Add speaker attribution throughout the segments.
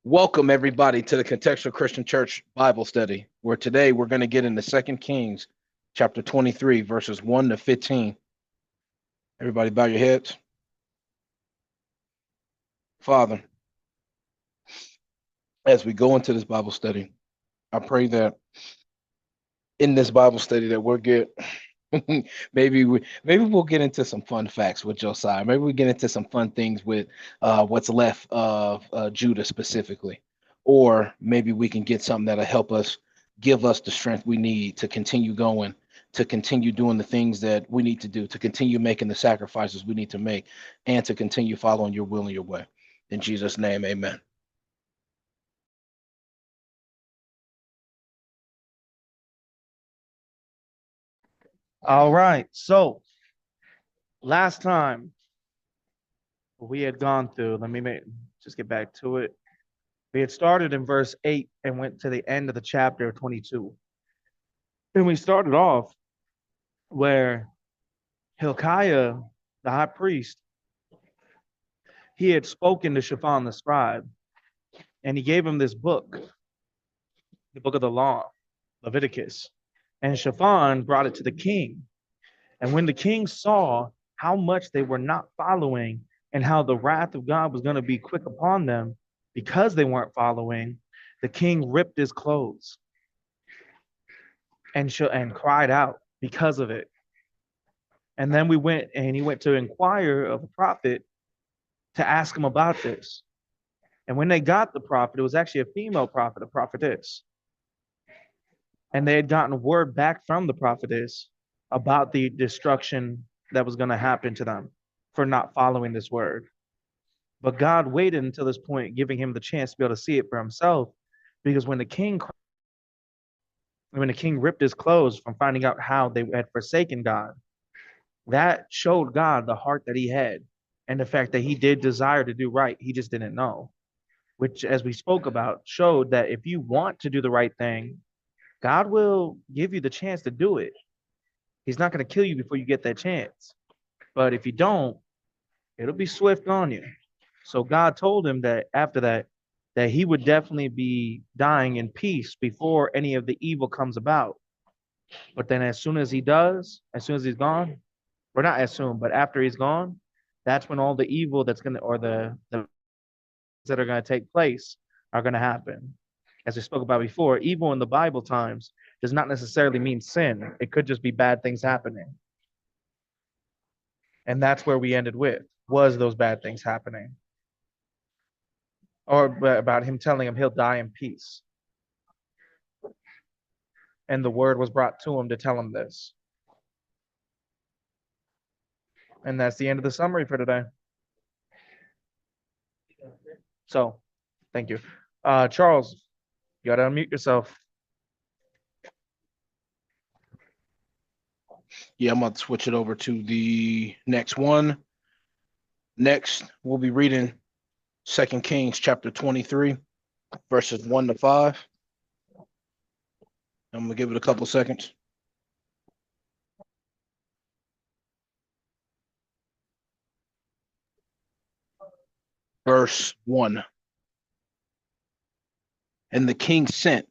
Speaker 1: Welcome, everybody, to the Contextual Christian Church Bible Study, where today we're going to get into 2 Kings chapter 23, verses 1 to 15. Everybody bow your heads. Father, as we go into this Bible study, I pray that in this Bible study that we'll get maybe we'll get into some fun facts with Josiah. Maybe we get into some fun things with what's left of Judah specifically, or maybe we can get something that'll help us, give us the strength we need to continue going, to continue doing the things that we need to do, to continue making the sacrifices we need to make, and to continue following your will and your way. In Jesus' name, amen.
Speaker 2: All right. So last time we had gone through, just get back to it. We had started in verse 8 and went to the end of the chapter 22. And we started off where Hilkiah, the high priest, he had spoken to Shaphan the scribe, and he gave him this book, the book of the law, Leviticus. And Shaphan brought it to the king. And when the king saw how much they were not following and how the wrath of God was going to be quick upon them because they weren't following, the king ripped his clothes and cried out because of it. And then he went to inquire of a prophet to ask him about this. And when they got the prophet, it was actually a female prophet, a prophetess. And they had gotten word back from the prophetess about the destruction that was going to happen to them for not following this word. But God waited until this point, giving him the chance to be able to see it for himself, because when the king ripped his clothes from finding out how they had forsaken God, that showed God the heart that he had and the fact that he did desire to do right. He just didn't know, which, as we spoke about, showed that if you want to do the right thing, God will give you the chance to do it. He's not going to kill you before you get that chance. But if you don't, it'll be swift on you. So God told him that after that he would definitely be dying in peace before any of the evil comes about. But then as soon as he's gone, or not as soon, but after he's gone, that's when all the evil that's going to, or the that are going to take place are going to happen. As we spoke about before, evil in the Bible times does not necessarily mean sin. It could just be bad things happening. And that's where we ended with, was those bad things happening? Or about him telling him he'll die in peace. And the word was brought to him to tell him this. And that's the end of the summary for today. So, thank you. Charles, you got to unmute yourself.
Speaker 1: Yeah, I'm going to switch it over to the next one. Next, we'll be reading 2 Kings chapter 23, verses 1 to 5. I'm going to give it a couple seconds. Verse 1. And the king sent,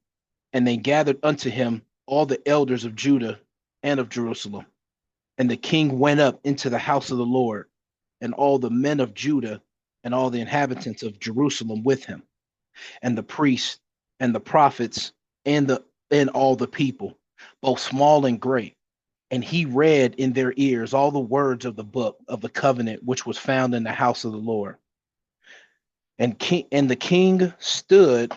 Speaker 1: and they gathered unto him all the elders of Judah and of Jerusalem. And the king went up into the house of the Lord, and all the men of Judah and all the inhabitants of Jerusalem with him, and the priests and the prophets and all the people, both small and great. And he read in their ears all the words of the book of the covenant which was found in the house of the Lord. And the king stood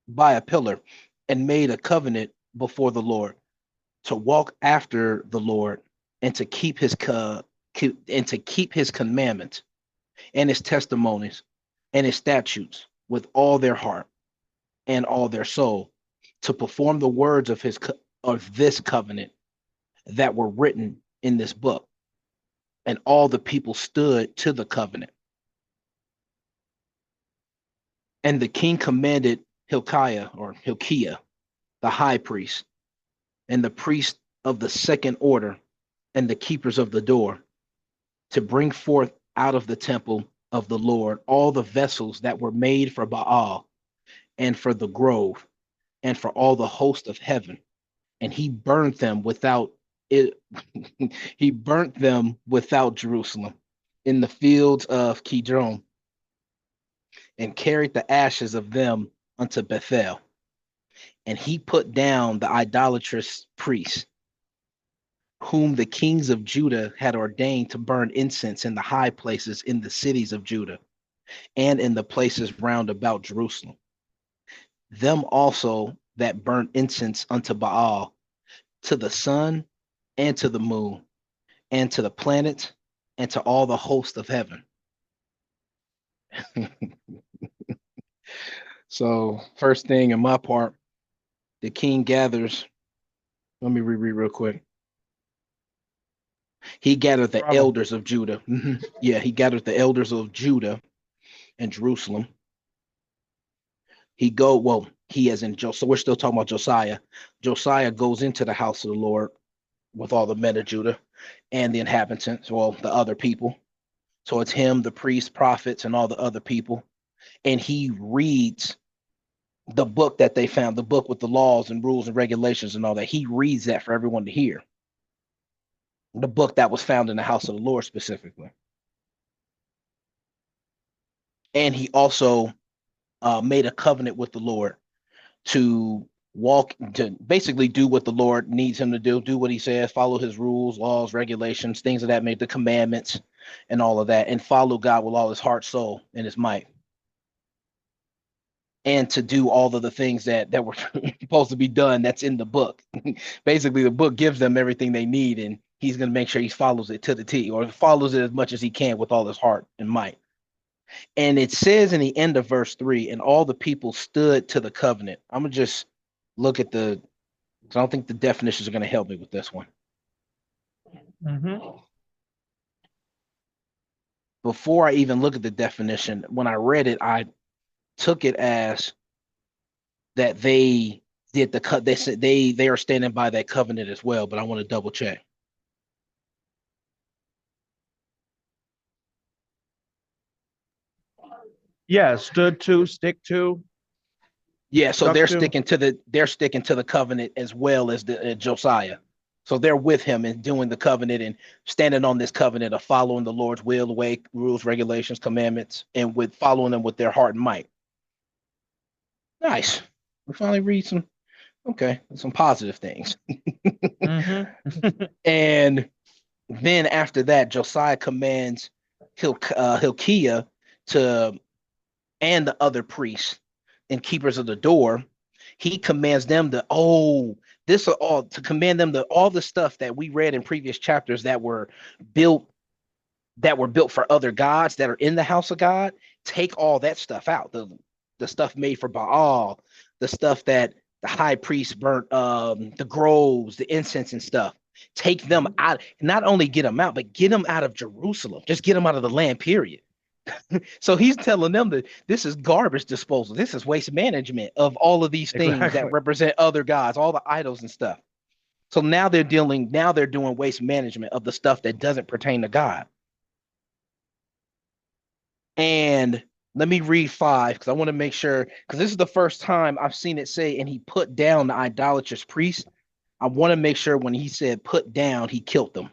Speaker 1: by a pillar and made a covenant before the Lord to walk after the Lord and to keep his commandments and his testimonies and his statutes with all their heart and all their soul, to perform the words of this covenant that were written in this book. And all the people stood to the covenant. And the king commanded Hilkiah, the high priest, and the priest of the second order, and the keepers of the door, to bring forth out of the temple of the Lord all the vessels that were made for Baal and for the grove and for all the host of heaven, and he burnt them without it. He burnt them without Jerusalem in the fields of Kidron, and carried the ashes of them unto Bethel. And he put down the idolatrous priests, whom the kings of Judah had ordained to burn incense in the high places in the cities of Judah and in the places round about Jerusalem. Them also that burnt incense unto Baal, to the sun and to the moon and to the planets and to all the host of heaven. So, first thing in my part, the king gathers. Let me reread real quick. He gathered the
Speaker 2: Bravo.
Speaker 1: elders of Judah. Yeah, he gathered the elders of Judah and Jerusalem. He as in Josiah. So we're still talking about Josiah. Josiah goes into the house of the Lord with all the men of Judah and the inhabitants, well, the other people. So it's him, the priests, prophets, and all the other people. And he reads the book that they found, the book with the laws and rules and regulations and all that. He reads that for everyone to hear. The book that was found in the house of the Lord specifically. And he also made a covenant with the Lord to basically do what the Lord needs him to do what he says, follow his rules, laws, regulations, things of that, make the commandments and all of that, and follow God with all his heart, soul, and his might. And to do all of the things that were supposed to be done that's in the book. Basically, the book gives them everything they need, and he's going to make sure he follows it to the T, or follows it as much as he can with all his heart and might. And it says in the end of verse 3, and all the people stood to the covenant. I'm going to just look at I don't think the definitions are going to help me with this one.
Speaker 2: Mm-hmm.
Speaker 1: Before I even look at the definition, when I read it, I took it as that they did the cut. They said they are standing by that covenant as well, but I want to double check.
Speaker 2: Yeah, stood to, stick to,
Speaker 1: Yeah, so
Speaker 2: stuck
Speaker 1: they're
Speaker 2: to.
Speaker 1: sticking to the covenant as well as the Josiah. So they're with him and doing the covenant and standing on this covenant of following the Lord's will, the way, rules, regulations, commandments, and with following them with their heart and might. Nice. We finally read some positive things.
Speaker 2: Mm-hmm.
Speaker 1: And then after that, Josiah commands Hilkiah to and the other priests and keepers of the door. He commands them to command them to all the stuff that we read in previous chapters built that were built for other gods that are in the house of God. Take all that stuff out. The stuff made for Baal, the stuff that the high priest burnt, the groves, the incense and stuff. Take them out. Not only get them out, but get them out of Jerusalem. Just get them out of the land. Period. So he's telling them that this is garbage disposal. This is waste management of all of these things that
Speaker 2: Exactly.
Speaker 1: represent other gods, all the idols and stuff. So now they're doing waste management of the stuff that doesn't pertain to God. And let me read 5 because I want to make sure, because this is the first time I've seen it say, and he put down the idolatrous priest. I want to make sure when he said put down, he killed them.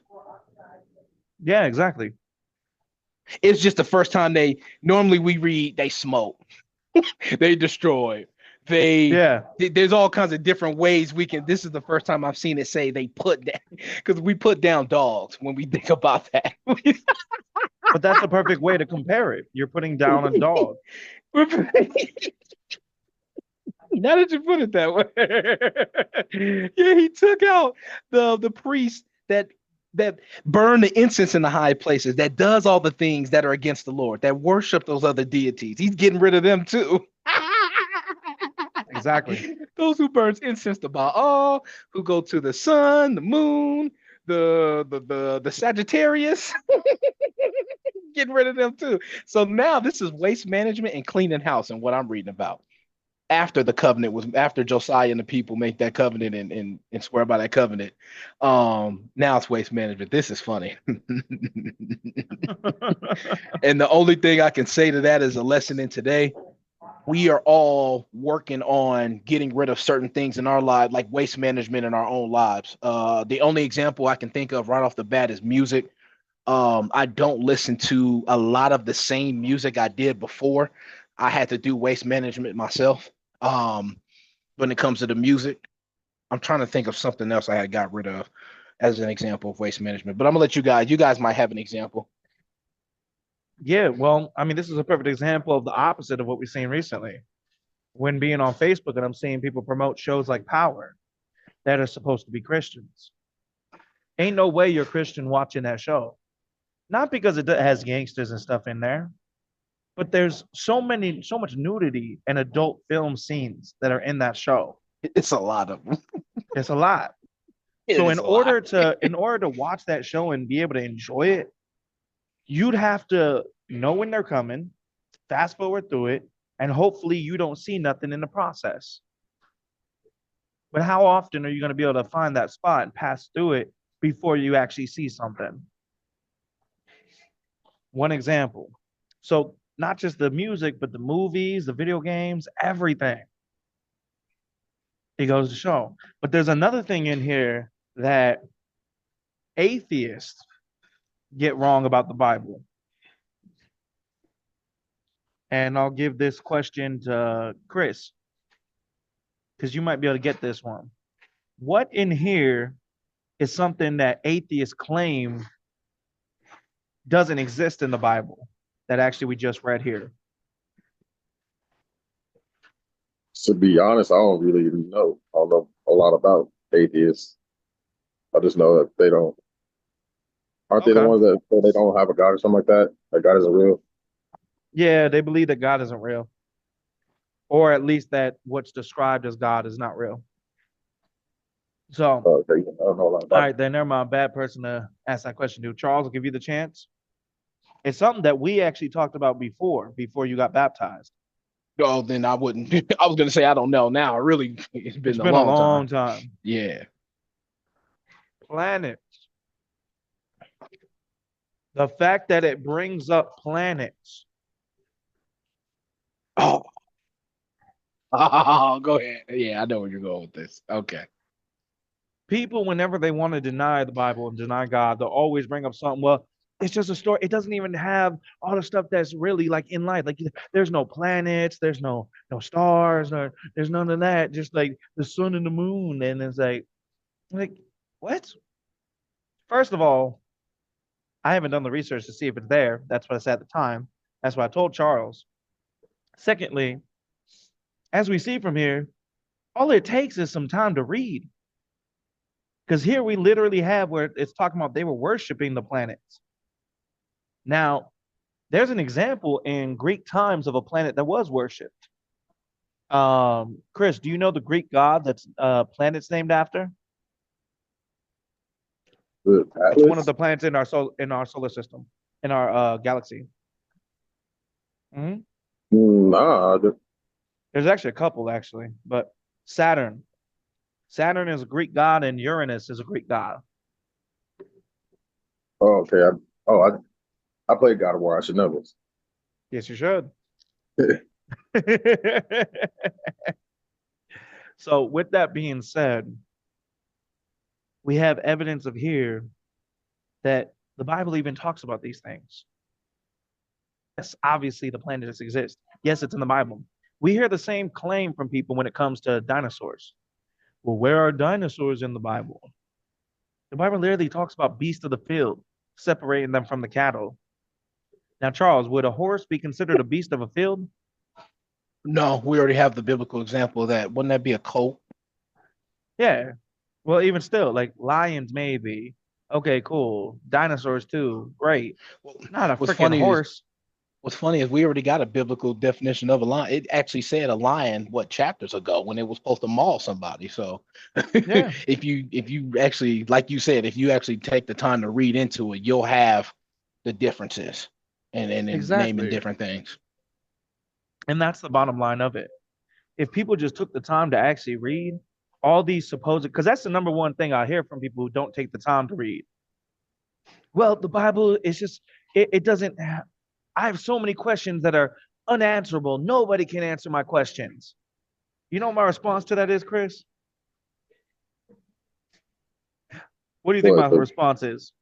Speaker 2: Yeah, exactly.
Speaker 1: It's just the first time normally we read they smote, they destroy,
Speaker 2: Yeah.
Speaker 1: there's all kinds of different ways this is the first time I've seen it say they put down, because we put down dogs when we think about that.
Speaker 2: But that's a perfect way to compare it. You're putting down a dog.
Speaker 1: Now that you put it that way. Yeah, he took out the priest that burn the incense in the high places, that does all the things that are against the Lord, that worship those other deities. He's getting rid of them too.
Speaker 2: Exactly.
Speaker 1: Those who burns incense to Baal, who go to the sun, the moon, the Sagittarius, getting rid of them too. So now this is waste management and cleaning house and what I'm reading about. after the covenant was after Josiah and the people make that covenant and swear by that covenant. Now it's waste management. This is funny. And the only thing I can say to that is a lesson in today. We are all working on getting rid of certain things in our lives, like waste management in our own lives. The only example I can think of right off the bat is music. I don't listen to a lot of the same music I did before. I had to do waste management myself. When it comes to the music, I'm trying to think of something else I had got rid of as an example of waste management. But I'm gonna let you guys might have an example.
Speaker 2: Yeah, well, I mean, this is a perfect example of the opposite of what we've seen recently. When being on Facebook and I'm seeing people promote shows like Power that are supposed to be Christians. Ain't no way you're Christian watching that show. Not because it has gangsters and stuff in there, but there's so much nudity and adult film scenes that are in that show.
Speaker 1: It's a lot of them.
Speaker 2: It's a lot.
Speaker 1: It
Speaker 2: So
Speaker 1: is a lot.
Speaker 2: in order to watch that show and be able to enjoy it, you'd have to know when they're coming, fast forward through it, and hopefully you don't see nothing in the process. But how often are you going to be able to find that spot and pass through it before you actually see something? One example. So not just the music, but the movies, the video games, everything. It goes to show. But there's another thing in here that atheists get wrong about the Bible. And I'll give this question to Chris, because you might be able to get this one. What in here is something that atheists claim doesn't exist in the Bible that actually we just read here?
Speaker 3: To be honest, I don't really know. I don't know a lot about atheists. I just know that they don't. Aren't they the
Speaker 2: Okay.
Speaker 3: ones that say they don't have a God or something like that? That God isn't real.
Speaker 2: Yeah, they believe that God isn't real, or at least that what's described as God is not real. So,
Speaker 3: Okay, I don't know a lot
Speaker 2: all
Speaker 3: about
Speaker 2: right, then never mind. Bad person to ask that question to. Charles, will give you the chance. It's something that we actually talked about before you got baptized.
Speaker 1: Oh, then I wouldn't. I was gonna say I don't know now. Really, it's
Speaker 2: It's
Speaker 1: been a
Speaker 2: been a
Speaker 1: long
Speaker 2: long
Speaker 1: time.
Speaker 2: time.
Speaker 1: Yeah.
Speaker 2: Planets. The fact that it brings up planets.
Speaker 1: Oh, oh, go ahead. Yeah, I know where you're going with this. Okay.
Speaker 2: People, whenever they want to deny the Bible and deny God, they'll always bring up something. Well, it's just a story. It doesn't even have all the stuff that's really like in life. Like there's no planets, there's no stars, or there's none of that. Just like the sun and the moon. And it's like what? First of all, I haven't done the research to see if it's there. That's what I said at the time. That's what I told Charles. Secondly, as we see from here, all it takes is some time to read. Because here we literally have where it's talking about they were worshiping the planets. Now, there's an example in Greek times of a planet that was worshipped. Chris, do you know the Greek god that's planets named after?
Speaker 3: it.
Speaker 2: It's one of
Speaker 3: Atlas?
Speaker 2: the planets in our solar system, in our galaxy. Mhm.
Speaker 3: Nah,
Speaker 2: There's actually a couple, actually, but Saturn. Saturn is a Greek god, and Uranus is a Greek god.
Speaker 3: oh, okay. I played God of War. I should know this.
Speaker 2: Yes, you should. So, with that being said, we have evidence of here that the Bible even talks about these things. Yes, obviously the planets exist. Yes, it's in the Bible. We hear the same claim from people when it comes to dinosaurs. Well, where are dinosaurs in the Bible? The Bible literally talks about beasts of the field, separating them from the cattle. Now, Charles, would a horse be considered a beast of a field?
Speaker 1: No, we already have the biblical example of that. Wouldn't that be a colt?
Speaker 2: Yeah. Well, even still, like lions, maybe. Okay, cool. Dinosaurs too. Great.
Speaker 1: Well,
Speaker 2: Not a
Speaker 1: what's
Speaker 2: freaking
Speaker 1: funny is
Speaker 2: horse.
Speaker 1: what's funny is we already got a biblical definition of a lion. It actually said a lion what chapters ago when it was supposed to maul somebody. So
Speaker 2: Yeah,
Speaker 1: if you actually like you said, if you actually take the time to read into it, you'll have the differences and naming
Speaker 2: exactly.
Speaker 1: different things.
Speaker 2: And that's the bottom line of it. if people just took the time to actually read all these supposed, because that's the number one thing I hear from people who don't take the time to read. Well, the Bible is just, it doesn't have, I have so many questions that are unanswerable. Nobody can answer my questions. You know what my response to that is, Chris? What do you think my response is?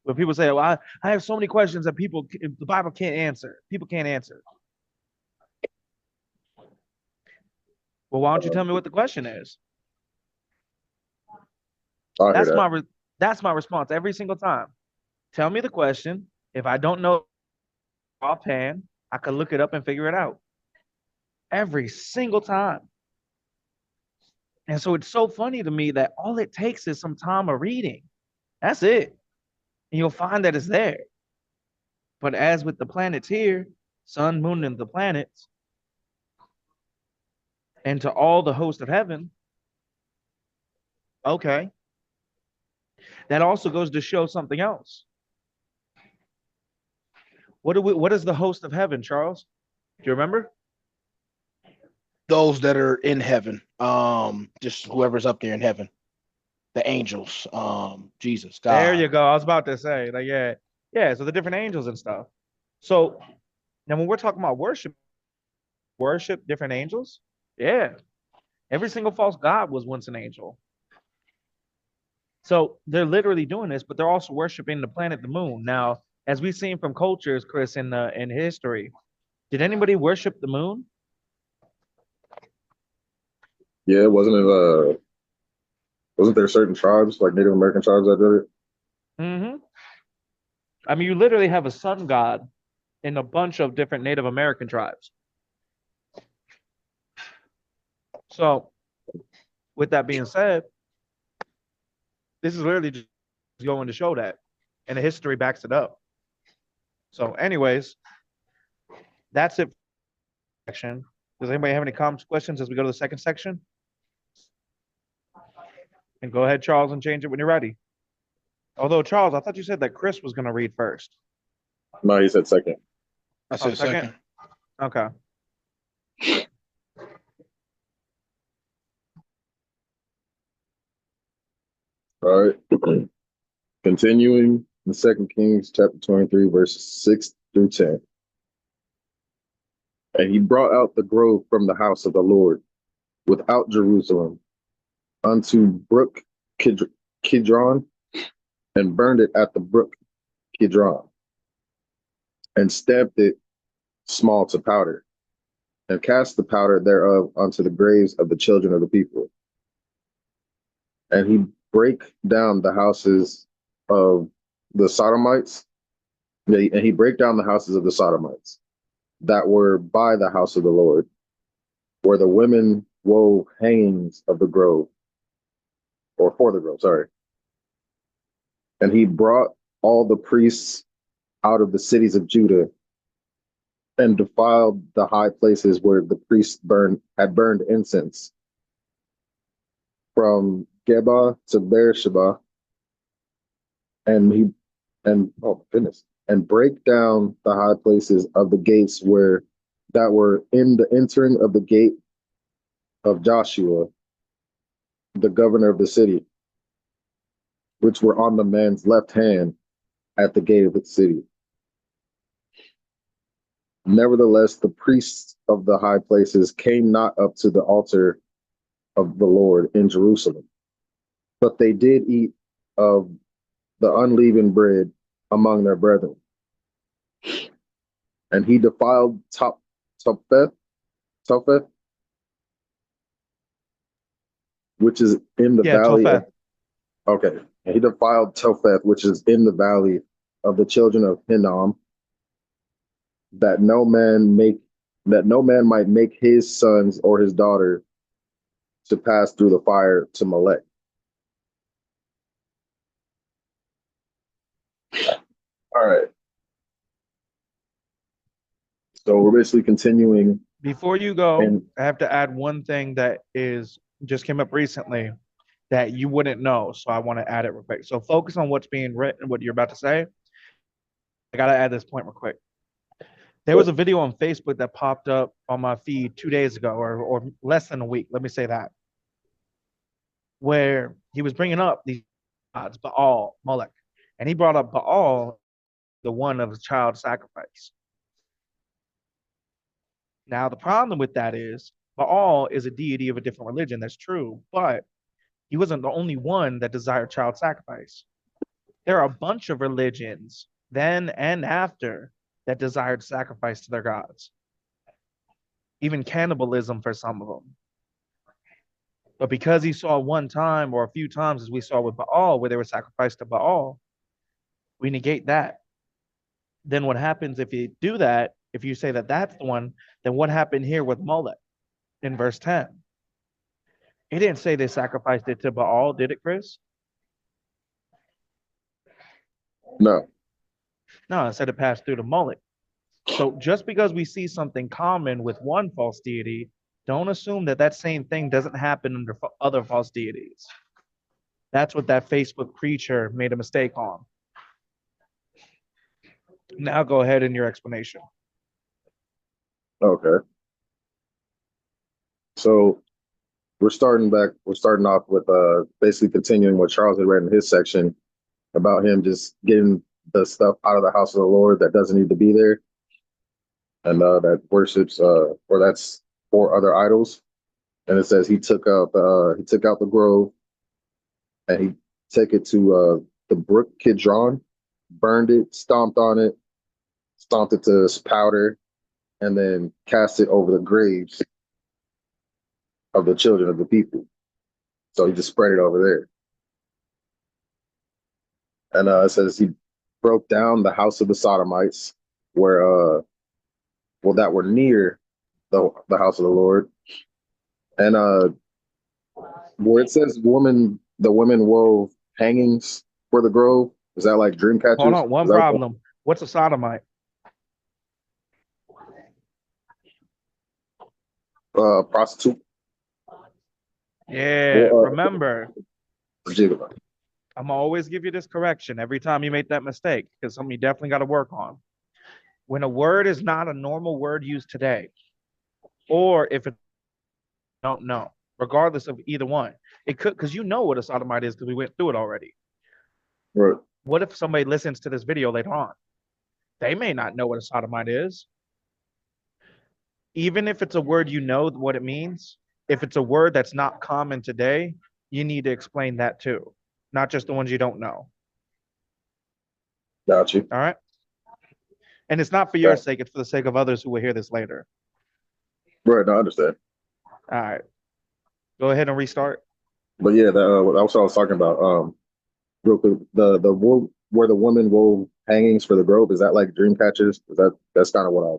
Speaker 2: When people say, well, I have so many questions that the Bible can't answer. People can't answer. Well, why don't you tell me what the question is? That's my response every single time. Tell me the question. If I don't know offhand, I can look it up and figure it out. Every single time. And so it's so funny to me that all it takes is some time of reading. That's it. And you'll find that it's there. But as with the planets here, sun, moon, and the planets, and to all the host of heaven, okay. That also goes to show something else. What is the host of heaven, Charles? Do you remember?
Speaker 1: Those that are in heaven, just whoever's up there in heaven, the angels, Jesus, God.
Speaker 2: There you go. I was about to say, like, yeah. So the different angels and stuff. So now when we're talking about worship different angels, yeah. Every single false god was once an angel. So they're literally doing this, but they're also worshiping the planet, the moon. Now, as we've seen from cultures, Chris, in history, did anybody worship the moon?
Speaker 3: Yeah, wasn't there certain tribes, like Native American tribes, that did it?
Speaker 2: Mm-hmm. I mean, you literally have a sun god in a bunch of different Native American tribes. So, with that being said, this is literally just going to show that, and the history backs it up. So, anyways, that's it. Section. Does anybody have any comments, questions as we go to the second section? And go ahead, Charles, and change it when you're ready. Although, Charles, I thought you said that Chris was going to read first.
Speaker 3: No, he said second.
Speaker 1: I said second.
Speaker 2: Okay.
Speaker 3: All right. Continuing in 2 Kings chapter 23, verses 6 through 10. And he brought out the grove from the house of the Lord without Jerusalem unto brook Kidron, and burned it at the brook Kidron, and stamped it small to powder, and cast the powder thereof unto the graves of the children of the people. And he brake down the houses of the Sodomites, and he brake down the houses of the Sodomites that were by the house of the Lord, where the women wove hangings of the grove, or for the grove, sorry. And he brought all the priests out of the cities of Judah, and defiled the high places where the priests had burned incense, from Geba to Beersheba, and break down the high places of the gates that were in the entering of the gate of Joshua, the governor of the city, which were on the man's left hand at the gate of the city. Nevertheless, the priests of the high places came not up to the altar of the Lord in Jerusalem, but they did eat of the unleavened bread among their brethren. And he defiled Topheth, which is in the valley. Okay. And he defiled Topheth, which is in the valley of the children of Hinnom, that no man might make his sons or his daughter to pass through the fire to Molech. All right. So we're basically continuing.
Speaker 2: Before you go, I have to add one thing that just came up recently that you wouldn't know. So I want to add it real quick. So focus on what's being written, what you're about to say. I got to add this point real quick. There was a video on Facebook that popped up on my feed 2 days ago, or less than a week. Let me say that, where he was bringing up these gods, Baal, Molech, and he brought up Baal, the one of the child sacrifice. Now, the problem with that is Baal is a deity of a different religion. That's true, but he wasn't the only one that desired child sacrifice. There are a bunch of religions then and after that desired sacrifice to their gods, even cannibalism for some of them. But because he saw one time or a few times, as we saw with Baal, where they were sacrificed to Baal, we negate that. Then what happens if you do that? If you say that that's the one, then what happened here with Molech in verse 10? It didn't say they sacrificed it to Baal, did it, Chris?
Speaker 3: No.
Speaker 2: No, it said it passed through to Molech. So just because we see something common with one false deity, don't assume that that same thing doesn't happen under other false deities. That's what that Facebook preacher made a mistake on. Now go ahead in your explanation.
Speaker 3: Okay. So we're starting off with basically continuing what Charles had read in his section about him just getting the stuff out of the house of the Lord that doesn't need to be there, and that worships or that's for other idols. And it says he took out the grove, and he took it to the brook Kidron, burned it, stomped it to powder, and then cast it over the graves of the children of the people. So he just spread it over there. And it says he broke down the house of the Sodomites, where that were near the house of the Lord. And where it says the women wove hangings for the grove, is that like dream catchers?
Speaker 2: Hold on, one problem. What's a sodomite?
Speaker 3: Prostitute.
Speaker 2: Yeah, remember,
Speaker 3: Gigolo.
Speaker 2: I'm always give you this correction every time you make that mistake, because something you definitely got to work on. When a word is not a normal word used today, or if it don't know, regardless of either one, it could, because you know what a sodomite is because we went through it already.
Speaker 3: Right.
Speaker 2: What if somebody listens to this video later on? They may not know what a sodomite is. Even if it's a word you know what it means, if it's a word that's not common today, you need to explain that too, not just the ones you don't know.
Speaker 3: Got you.
Speaker 2: All right. And it's not for your sake, it's for the sake of others who will hear this later.
Speaker 3: Right, I understand.
Speaker 2: All right. Go ahead and restart.
Speaker 3: But yeah, that's what I was talking about. Real quick, the wool where the woman wove hangings for the grove, is that like dream catchers? That's kind of what I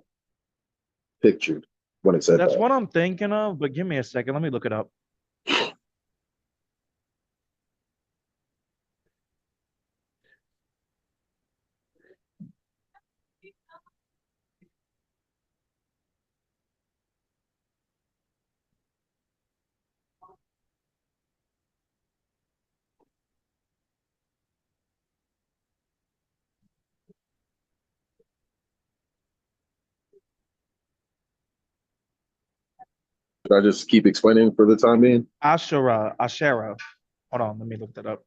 Speaker 3: pictured when it said
Speaker 2: That's
Speaker 3: that.
Speaker 2: what I'm thinking of, but give me a second. Let me look it up.
Speaker 3: Should I just keep explaining for the time being?
Speaker 2: Asherah. Hold on, let me look that up.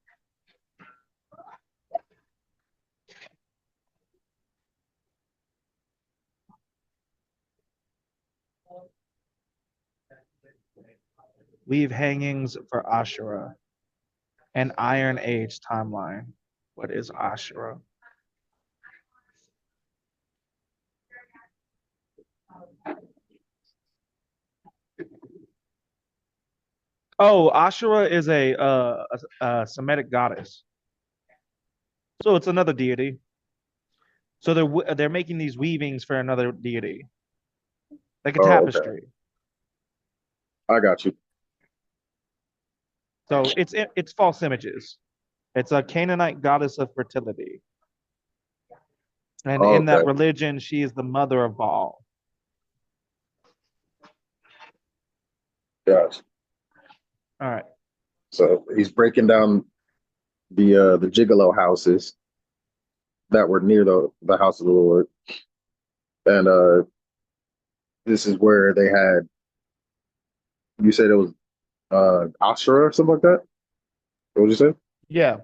Speaker 2: Weave hangings for Asherah. An Iron Age timeline. What is Asherah? Oh, Asherah is a Semitic goddess. So it's another deity. So they're making these weavings for another deity, like a tapestry.
Speaker 3: Okay. I got you.
Speaker 2: So it's false images. It's a Canaanite goddess of fertility. And in that religion, she is the mother of Baal.
Speaker 3: Gotcha.
Speaker 2: All right.
Speaker 3: So he's breaking down the gigolo houses that were near the house of the Lord. And this is where they had, you said it was Ashura or something like that? What would you say?
Speaker 2: Yeah.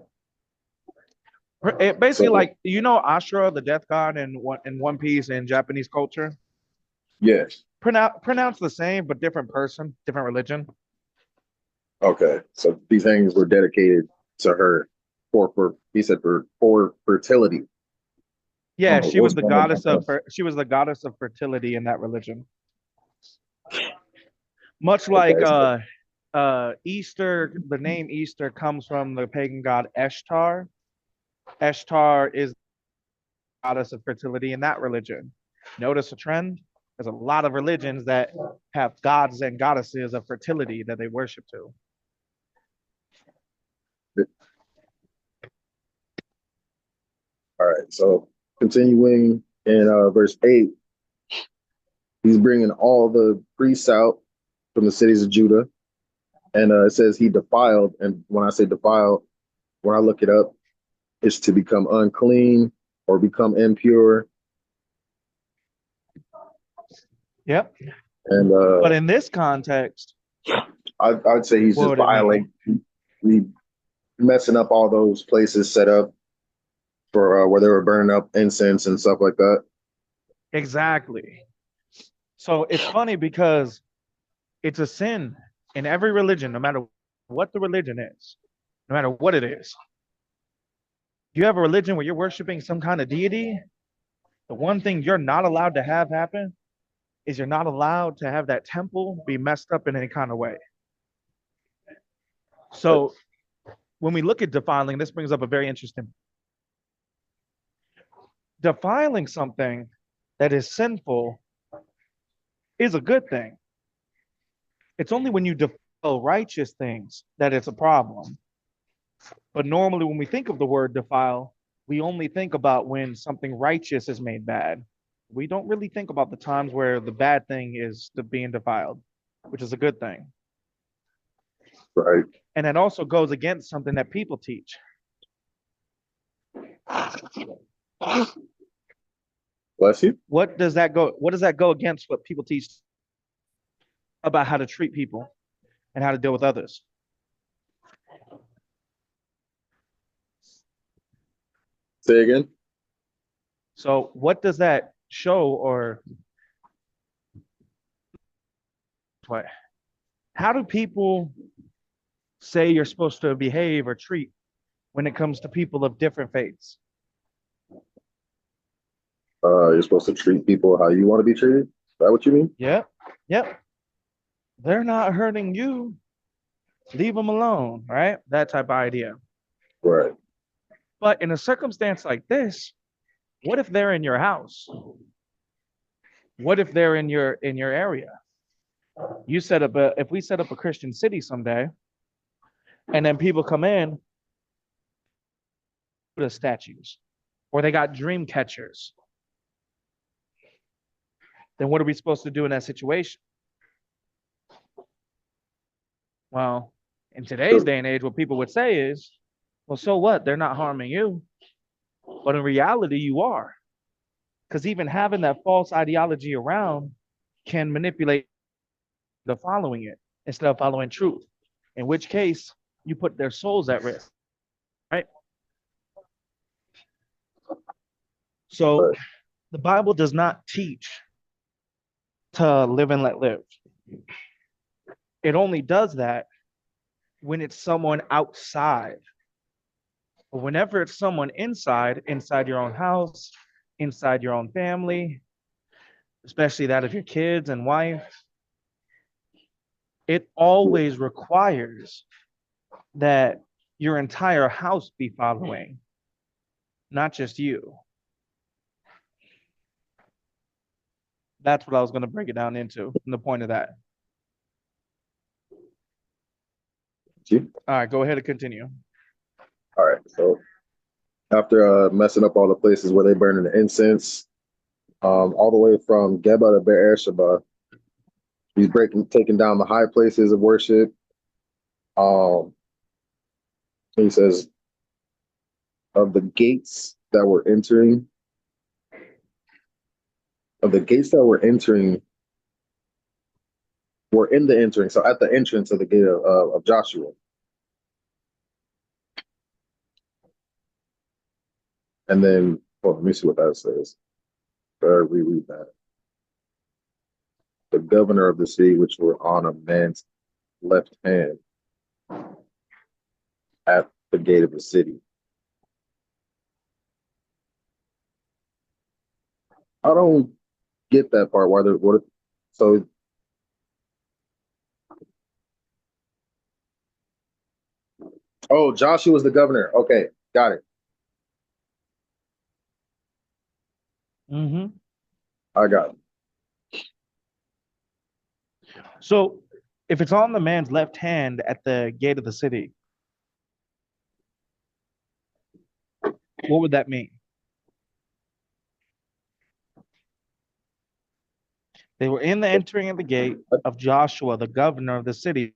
Speaker 2: It basically,
Speaker 3: So
Speaker 2: like, you know, Ashura, the death god in One Piece in Japanese culture,
Speaker 3: yes.
Speaker 2: pronounced the same but different person, different religion.
Speaker 3: Okay. So these things were dedicated to her for he said for fertility.
Speaker 2: Yeah, she was
Speaker 3: What's
Speaker 2: the
Speaker 3: going on
Speaker 2: goddess
Speaker 3: about
Speaker 2: of
Speaker 3: that?
Speaker 2: she was the goddess of fertility in that religion. Much like
Speaker 3: Okay. So,
Speaker 2: Easter, the name Easter comes from the pagan god Ishtar. Ishtar is the goddess of fertility in that religion. Notice a trend? There's a lot of religions that have gods and goddesses of fertility that they worship to.
Speaker 3: all right. So continuing in verse 8, he's bringing all the priests out from the cities of Judah. And it says he defiled. And when I say defiled, when I look it up, it's to become unclean or become impure.
Speaker 2: Yep.
Speaker 3: And
Speaker 2: But in this context,
Speaker 3: I'd say he's
Speaker 2: what
Speaker 3: just
Speaker 2: would it
Speaker 3: violating,
Speaker 2: mean?
Speaker 3: he messing up all those places set up for where they were burning up incense and stuff like that.
Speaker 2: Exactly. So it's funny because it's a sin in every religion, no matter what the religion is, no matter what it is. You have a religion where you're worshiping some kind of deity, the one thing you're not allowed to have happen is you're not allowed to have that temple be messed up in any kind of way. So when we look at defiling, this brings up a very interesting. Defiling something that is sinful is a good thing. It's only when you defile righteous things that it's a problem. But normally, when we think of the word defile, we only think about when something righteous is made bad. We don't really think about the times where the bad thing is being defiled, which is a good thing.
Speaker 3: Right.
Speaker 2: And that also goes against something that people teach.
Speaker 3: Bless you.
Speaker 2: What does that go against what people teach about how to treat people and how to deal with others?
Speaker 3: Say again.
Speaker 2: So what does that show, or what? How do people say you're supposed to behave or treat when it comes to people of different faiths?
Speaker 3: You're supposed to treat people how you want to be treated. Is that what you mean?
Speaker 2: Yep. Yep. They're not hurting you. Leave them alone, right? That type of idea.
Speaker 3: Right.
Speaker 2: But in a circumstance like this, what if they're in your house? What if they're in your area? You set up if we set up a Christian city someday, and then people come in, the statues, or they got dream catchers, then what are we supposed to do in that situation? Well, in today's day and age, what people would say is, well, so what? They're not harming you. But in reality, you are. Because even having that false ideology around can manipulate the following it instead of following truth, in which case you put their souls at risk, right? So
Speaker 3: Right.
Speaker 2: the Bible does not teach to live and let live. It only does that when it's someone outside. But whenever it's someone inside your own house, inside your own family, especially that of your kids and wife, it always requires that your entire house be following, not just you. That's what I was going to break it down into, and the point of that.
Speaker 3: You?
Speaker 2: All right, go ahead and continue.
Speaker 3: All right. So after messing up all the places where they burning the incense, all the way from Geba to Beersheba, he's taking down the high places of worship. He says of the gates that were entering, of the gates that were in the entering. So at the entrance of the gate of Joshua. And then, well, let me see what that says. Reread that. The governor of the city, which were on a man's left hand at the gate of the city. I don't get that part. Why there? What? So oh, Joshua was the governor. Okay, got it.
Speaker 2: Mm-hmm.
Speaker 3: I got it.
Speaker 2: So if it's on the man's left hand at the gate of the city, what would that mean? They were in the entering of the gate of Joshua, the governor of the city,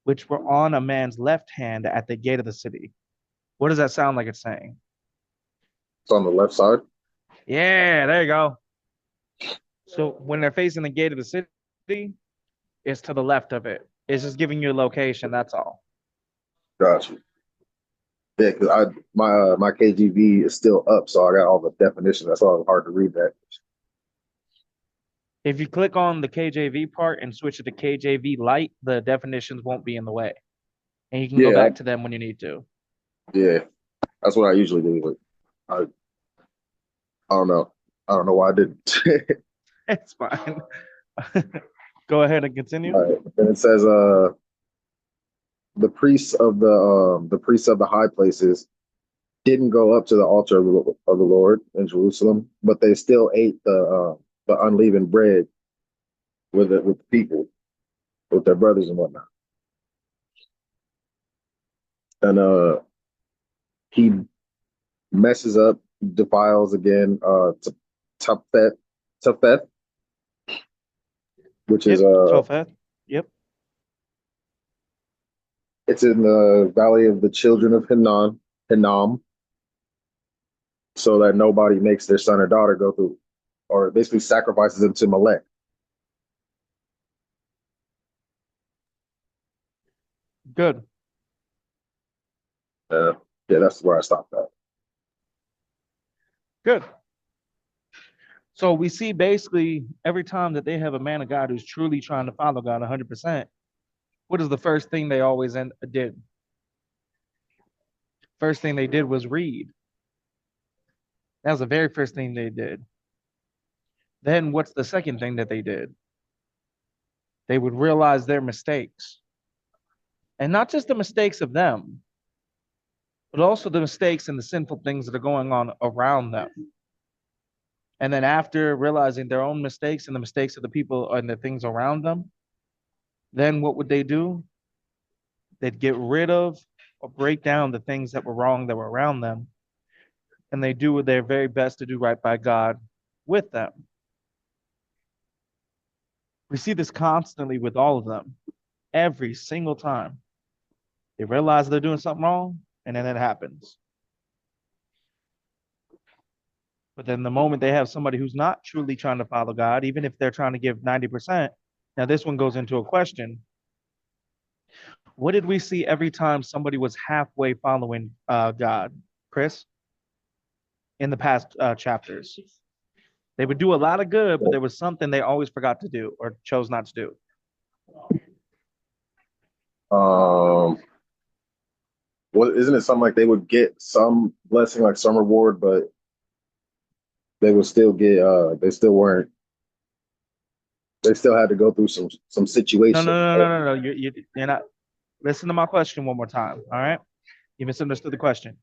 Speaker 2: which were on a man's left hand at the gate of the city. What does that sound like it's saying?
Speaker 3: It's on the left side.
Speaker 2: Yeah, there you go. So when they're facing the gate of the city, it's to the left of it. It's just giving you a location. That's all.
Speaker 3: Gotcha. Yeah, because my KJV is still up, so I got all the definitions. That's why it was hard to read that.
Speaker 2: If you click on the KJV part and switch it to KJV Lite, the definitions won't be in the way, and you can go back to them when you need to.
Speaker 3: Yeah, that's what I usually do. But I don't know. I don't know why I didn't.
Speaker 2: It's fine. Go ahead and continue.
Speaker 3: All right. And it says, the priests of the high places didn't go up to the altar of the Lord in Jerusalem, but they still ate the unleavened bread with the people, with their brothers and whatnot. And he messes up, defiles again, Topheth, which is
Speaker 2: Topheth. Yep.
Speaker 3: It's in the valley of the children of Hinnom, so that nobody makes their son or daughter go through, or basically sacrifices them to Molech.
Speaker 2: Good.
Speaker 3: Yeah, that's where I stopped at.
Speaker 2: Good. So we see basically every time that they have a man of God who's truly trying to follow God 100%, what is the first thing they always did? First thing they did was read. That was the very first thing they did. Then what's the second thing that they did? They would realize their mistakes. And not just the mistakes of them, but also the mistakes and the sinful things that are going on around them. And then after realizing their own mistakes and the mistakes of the people and the things around them, then what would they do? They'd get rid of or break down the things that were wrong that were around them. And they do their very best to do right by God with them. We see this constantly with all of them, every single time. They realize they're doing something wrong, and then it happens. But then the moment they have somebody who's not truly trying to follow God, even if they're trying to give 90%, now this one goes into a question. What did we see every time somebody was halfway following God, Chris, in the past chapters? They would do a lot of good, but there was something they always forgot to do or chose not to do.
Speaker 3: Well, isn't it something like they would get some blessing, like some reward, but they would still get they still had to go through some situations.
Speaker 2: No. You're not. Listen to my question one more time. All right. You misunderstood the question.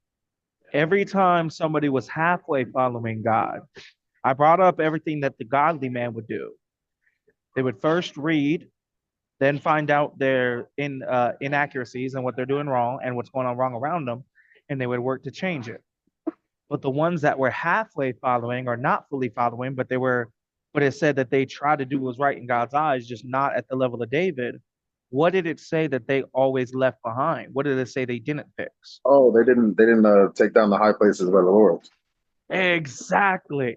Speaker 2: Every time somebody was halfway following God, I brought up everything that the godly man would do. They would first read, then find out their inaccuracies and what they're doing wrong and what's going on wrong around them, and they would work to change it. But the ones that were halfway following or not fully following, but it said that they tried to do what was right in God's eyes, just not at the level of David. What did it say that they always left behind? What did it say they didn't fix?
Speaker 3: Oh, they didn't take down the high places by the Lord.
Speaker 2: Exactly.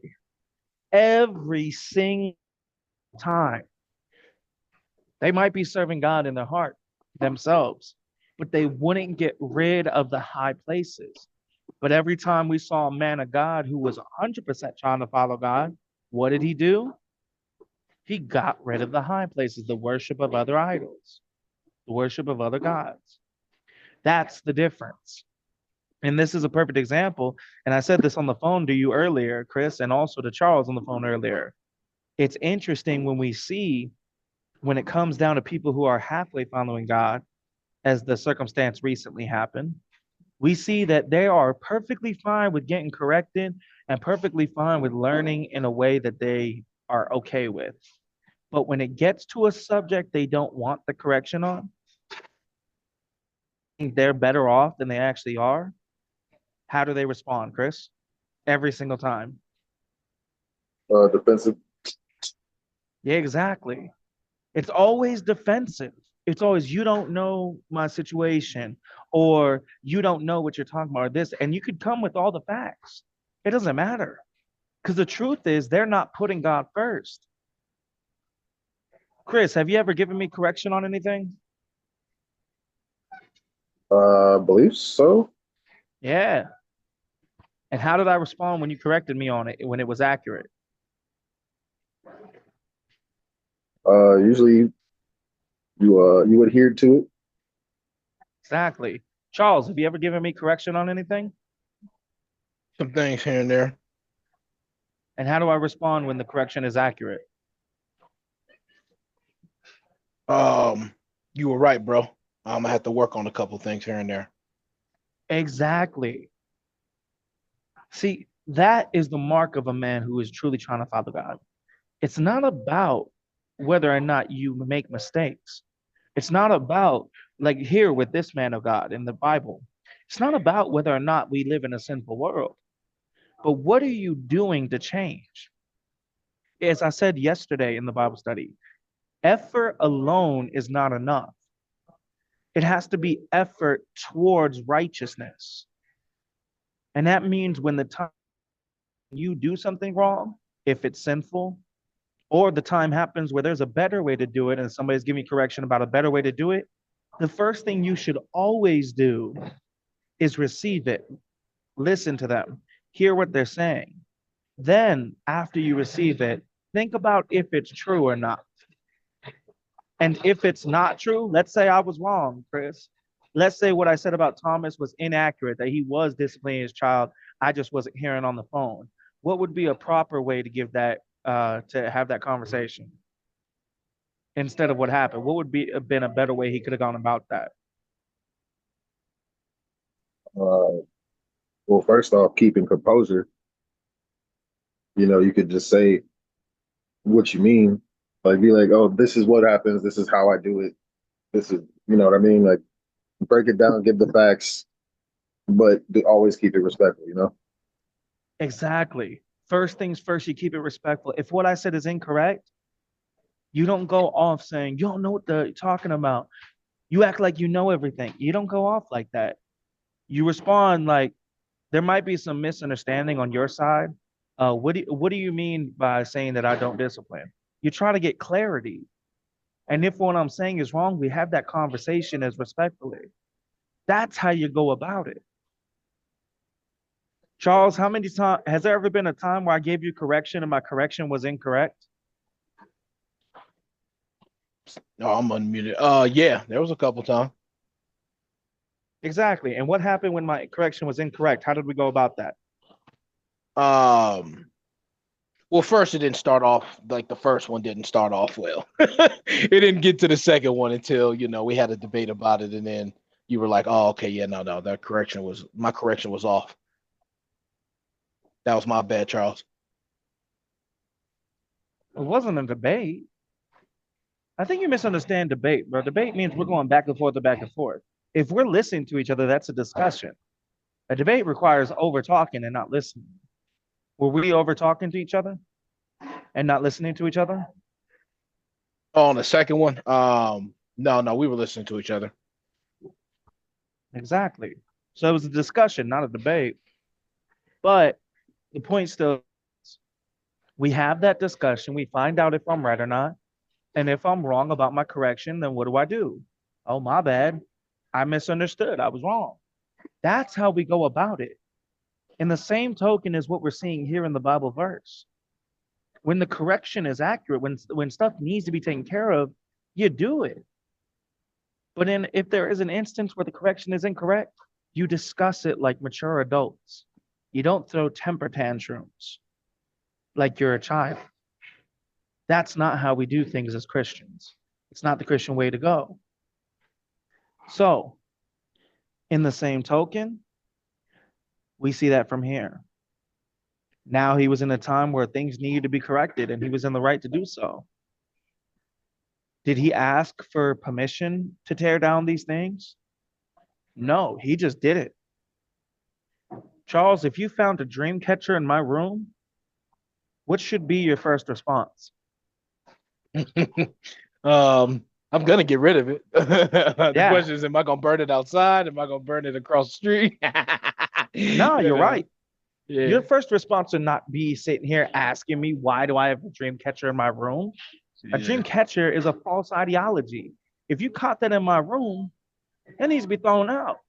Speaker 2: every single time. They might be serving God in their heart themselves, but they wouldn't get rid of the high places. But every time we saw a man of God who was 100% trying to follow God, what did he do? He got rid of the high places, the worship of other idols, the worship of other gods. That's the difference. And this is a perfect example. And I said this on the phone to you earlier, Chris, and also to Charles on the phone earlier. It's interesting when we see when it comes down to people who are halfway following God, as the circumstance recently happened, we see that they are perfectly fine with getting corrected and perfectly fine with learning in a way that they are okay with. But when it gets to a subject they don't want the correction on, think they're better off than they actually are, how do they respond, Chris? Every single time.
Speaker 3: Defensive.
Speaker 2: Yeah, exactly. It's always defensive. It's always, you don't know my situation, or you don't know what you're talking about, or this. And you could come with all the facts. It doesn't matter. Because the truth is, they're not putting God first. Chris, have you ever given me correction on anything?
Speaker 3: Believe so.
Speaker 2: Yeah. And how did I respond when you corrected me on it when it was accurate?
Speaker 3: Usually you adhere to it.
Speaker 2: Exactly. Charles, have you ever given me correction on anything?
Speaker 1: Some things here and there.
Speaker 2: And how do I respond when the correction is accurate?
Speaker 1: You were right, bro. I have to work on a couple things here and there.
Speaker 2: Exactly. See, that is the mark of a man who is truly trying to follow God. It's not about whether or not you make mistakes. It's not about, like here with this man of God in the Bible, it's not about whether or not we live in a sinful world, but what are you doing to change? As I said yesterday in the Bible study, effort alone is not enough. It has to be effort towards righteousness. And that means when the time you do something wrong, if it's sinful, or the time happens where there's a better way to do it and somebody's giving you correction about a better way to do it, the first thing you should always do is receive it, listen to them, hear what they're saying. Then, after you receive it, think about if it's true or not. And if it's not true, let's say I was wrong, Chris. Let's say what I said about Thomas was inaccurate, that he was disciplining his child. I just wasn't hearing on the phone. What would be a proper way to give that, to have that conversation instead of what happened? What would be have been a better way he could have gone about that?
Speaker 3: Well, first off, keeping composure. You could just say what you mean. Like, be like, oh, this is what happens. This is how I do it. This is, you know what I mean? Like, break it down, give the facts, but always keep it respectful.
Speaker 2: Exactly. First things first, you keep it respectful. If what I said is incorrect, you don't go off saying, you don't know what they're talking about. You act like you know everything. You don't go off like that. You respond like, there might be some misunderstanding on your side. What do you mean by saying that I don't discipline? You try to get clarity. And if what I'm saying is wrong, we have that conversation as respectfully. That's how you go about it. Charles, how many times has there ever been a time where I gave you correction and my correction was incorrect?
Speaker 1: Oh, I'm unmuted. Yeah, there was a couple times.
Speaker 2: Exactly. And what happened when my correction was incorrect? How did we go about that?
Speaker 1: Um, well, first it didn't start off like the first one didn't start off well. It didn't get to the second one until we had a debate about it, and then you were like, "Oh, okay, yeah, no, that correction was my correction was off. That was my bad, Charles."
Speaker 2: It wasn't a debate. I think you misunderstand debate, bro. Debate means we're going back and forth and back and forth. If we're listening to each other, that's a discussion. A debate requires over talking and not listening. Were we over talking to each other and not listening to each other?
Speaker 1: Oh, on the second one, no, we were listening to each other.
Speaker 2: Exactly. So it was a discussion, not a debate. But the point still, We have that discussion. We find out if I'm right or not. And if I'm wrong about my correction, then what do? Oh, my bad. I misunderstood. I was wrong. That's how we go about it. And the same token is what we're seeing here in the Bible verse. When the correction is accurate, when stuff needs to be taken care of, you do it. But if there is an instance where the correction is incorrect, you discuss it like mature adults. You don't throw temper tantrums like you're a child. That's not how we do things as Christians. It's not the Christian way to go. So, in the same token, we see that from here. Now he was in a time where things needed to be corrected and he was in the right to do so. Did he ask for permission to tear down these things? No, he just did it. Charles, if you found a dream catcher in my room, what should be your first response?
Speaker 1: I'm gonna get rid of it. The
Speaker 2: Yeah.
Speaker 1: question is, am I gonna burn it outside? Am I gonna burn it across the street?
Speaker 2: No, you're right.
Speaker 1: Yeah.
Speaker 2: Your first response would not be sitting here asking me, why do I have a dream catcher in my room? A dream catcher is a false ideology. If you caught that in my room, it needs to be thrown out.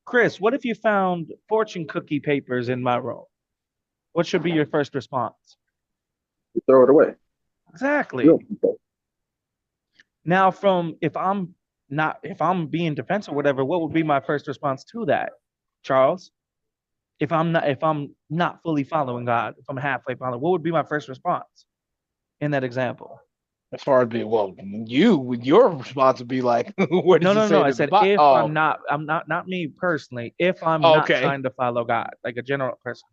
Speaker 2: Chris, what if you found fortune cookie papers in my room? What should be your first response?
Speaker 3: You throw it away.
Speaker 2: Exactly.
Speaker 3: You
Speaker 2: Now, if I'm being defensive or whatever, what would be my first response to that, Charles? If I'm not fully following God, if I'm halfway following, what would be my first response in that example?
Speaker 1: As far as being, well, you with your response would be like, where does
Speaker 2: No,
Speaker 1: it say
Speaker 2: no. I
Speaker 1: that the
Speaker 2: said
Speaker 1: Bi-
Speaker 2: if
Speaker 1: oh,
Speaker 2: I'm not me personally. If I'm not
Speaker 1: okay.
Speaker 2: trying to follow God, like a general person,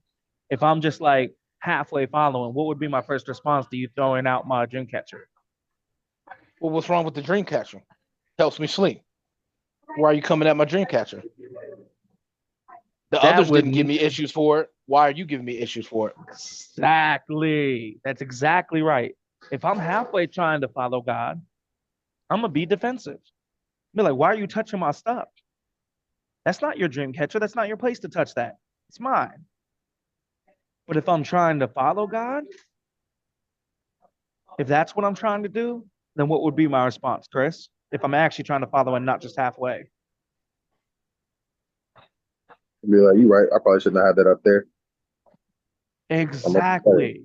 Speaker 2: if I'm just like halfway following, what would be my first response to you throwing out my dream catcher?
Speaker 1: Well, what's wrong with the dream catcher? Helps me sleep. Why are you coming at my dream catcher? The
Speaker 2: That
Speaker 1: others
Speaker 2: would
Speaker 1: didn't give me issues for it. Why are you giving me issues for it?
Speaker 2: Exactly. That's exactly right. If I'm halfway trying to follow God, I'm gonna be defensive. Be like, why are you touching my stuff? That's not your dream catcher. That's not your place to touch that. It's mine. But if I'm trying to follow God, if that's what I'm trying to do, then what would be my response, Chris? If I'm actually trying to follow and not just halfway.
Speaker 3: be like, you right. I probably shouldn't have had that up there.
Speaker 2: Exactly.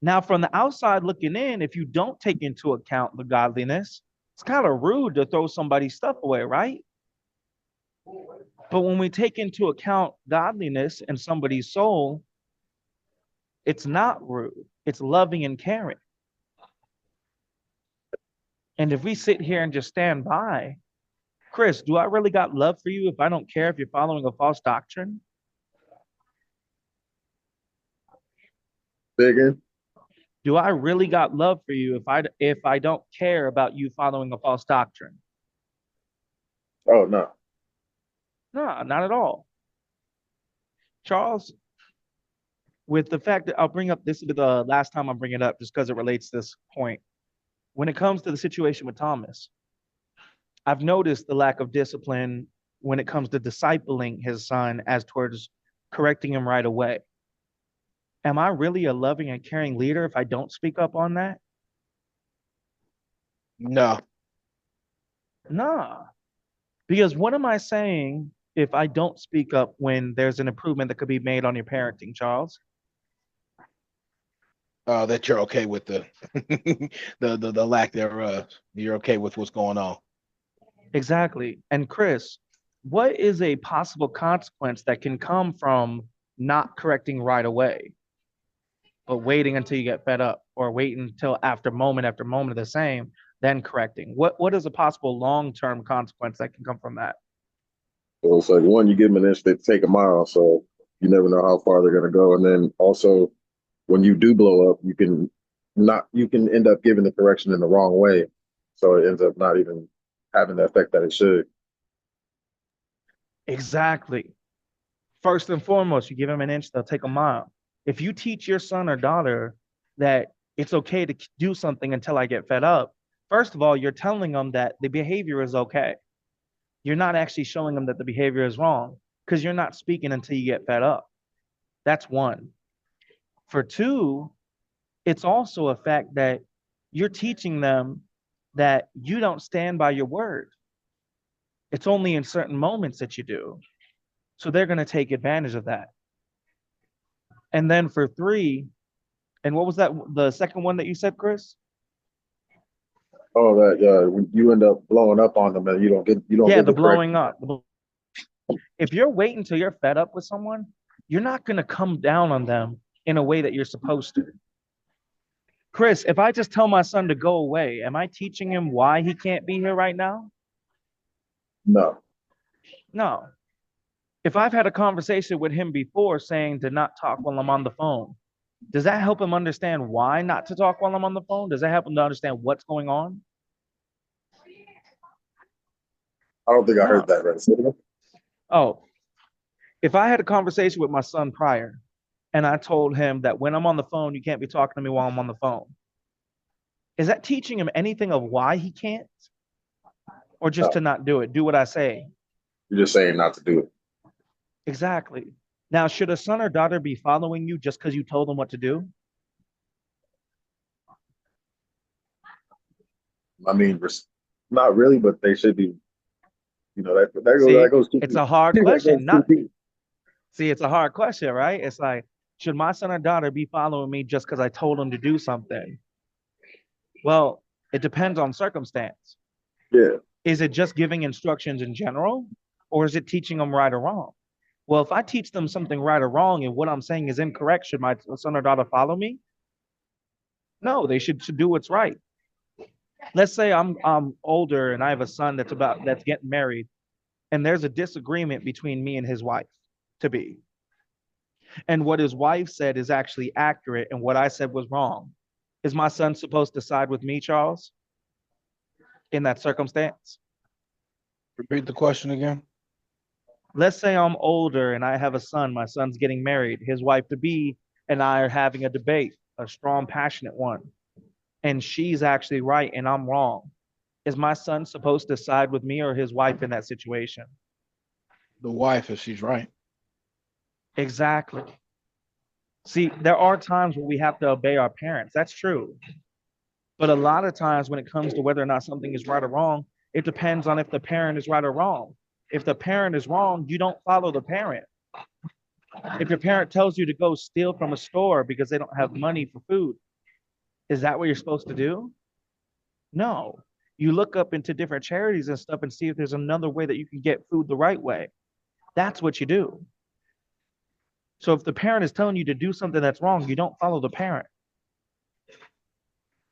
Speaker 2: Now, from the outside looking in, if you don't take into account the godliness, it's kind of rude to throw somebody's stuff away, right? But when we take into account godliness and somebody's soul, it's not rude. It's loving and caring. And if we sit here and just stand by, Chris, do I really got love for you if I don't care if you're following a false doctrine?
Speaker 3: Bigger.
Speaker 2: Do I really got love for you if I don't care about you following a false doctrine?
Speaker 3: Oh no.
Speaker 2: No, not at all. Charles, with the fact that I'll bring up this is the last time I'm bringing it up just because it relates to this point. When it comes to the situation with Thomas, I've noticed the lack of discipline when it comes to discipling his son as towards correcting him right away. Am I really a loving and caring leader if I don't speak up on that?
Speaker 1: No.
Speaker 2: Nah. Because what am I saying if I don't speak up when there's an improvement that could be made on your parenting, Charles?
Speaker 1: That you're okay with the the lack thereof. You're okay with what's going on.
Speaker 2: Exactly. And Chris, what is a possible consequence that can come from not correcting right away, but waiting until you get fed up or waiting until after moment of the same, then correcting? What is a possible long-term consequence that can come from that?
Speaker 3: So it's like one, you give them an inch, they take a mile. So you never know how far they're gonna go. And then also when you do blow up, you can end up giving the correction in the wrong way. So it ends up not even having the effect that it should.
Speaker 2: Exactly. First and foremost, you give them an inch, they'll take a mile. If you teach your son or daughter that it's okay to do something until I get fed up, first of all, you're telling them that the behavior is okay. You're not actually showing them that the behavior is wrong because you're not speaking until you get fed up. That's one. For two, it's also a fact that you're teaching them that you don't stand by your word. It's only in certain moments that you do. So they're going to take advantage of that. And then for 3, and what was that? The second one that you said, Chris?
Speaker 3: Oh, that when you end up blowing up on them and you don't
Speaker 2: Yeah,
Speaker 3: get
Speaker 2: the
Speaker 3: the correct.
Speaker 2: blowing up. If you're waiting until you're fed up with someone, you're not going to come down on them in a way that you're supposed to. Chris, if I just tell my son to go away, am I teaching him why he can't be here right now?
Speaker 3: No,
Speaker 2: No. If I've had a conversation with him before saying to not talk while I'm on the phone, does that help him understand why not to talk while I'm on the phone? Does that help him to understand what's going on?
Speaker 3: I don't think I heard
Speaker 2: No.
Speaker 3: that right. Say it again.
Speaker 2: Oh, if I had a conversation with my son prior and I told him that when I'm on the phone, you can't be talking to me while I'm on the phone, is that teaching him anything of why he can't? Or just
Speaker 3: No,
Speaker 2: to not do it? Do what I say.
Speaker 3: you're just saying not to do it.
Speaker 2: Exactly. Now, should a son or daughter be following you just because you told them what to do?
Speaker 3: I mean, not really, but they should be. That
Speaker 2: See,
Speaker 3: goes too
Speaker 2: it's
Speaker 3: deep.
Speaker 2: a hard
Speaker 3: That
Speaker 2: question.
Speaker 3: goes too deep.
Speaker 2: See, it's a hard question, right? It's like, should my son or daughter be following me just because I told them to do something? Well, it depends on circumstance.
Speaker 3: Yeah,
Speaker 2: Is it just giving instructions in general, or is it teaching them right or wrong? Well, if I teach them something right or wrong and what I'm saying is incorrect, should my son or daughter follow me? No, they should do what's right. Let's say I'm older and I have a son that's getting married, and there's a disagreement between me and his wife to be. And what his wife said is actually accurate, and what I said was wrong. Is my son supposed to side with me, Charles, in that circumstance?
Speaker 1: Repeat the question again.
Speaker 2: Let's say I'm older and I have a son, my son's getting married, his wife to be and I are having a debate, a strong, passionate one, and she's actually right and I'm wrong. Is my son supposed to side with me or his wife in that situation?
Speaker 1: The wife, if she's right.
Speaker 2: Exactly. See, there are times where we have to obey our parents. That's true. But a lot of times when it comes to whether or not something is right or wrong, it depends on if the parent is right or wrong. If the parent is wrong, you don't follow the parent. If your parent tells you to go steal from a store because they don't have money for food, is that what you're supposed to do? No. You look up into different charities and stuff and see if there's another way that you can get food the right way. That's what you do. So if the parent is telling you to do something that's wrong, you don't follow the parent.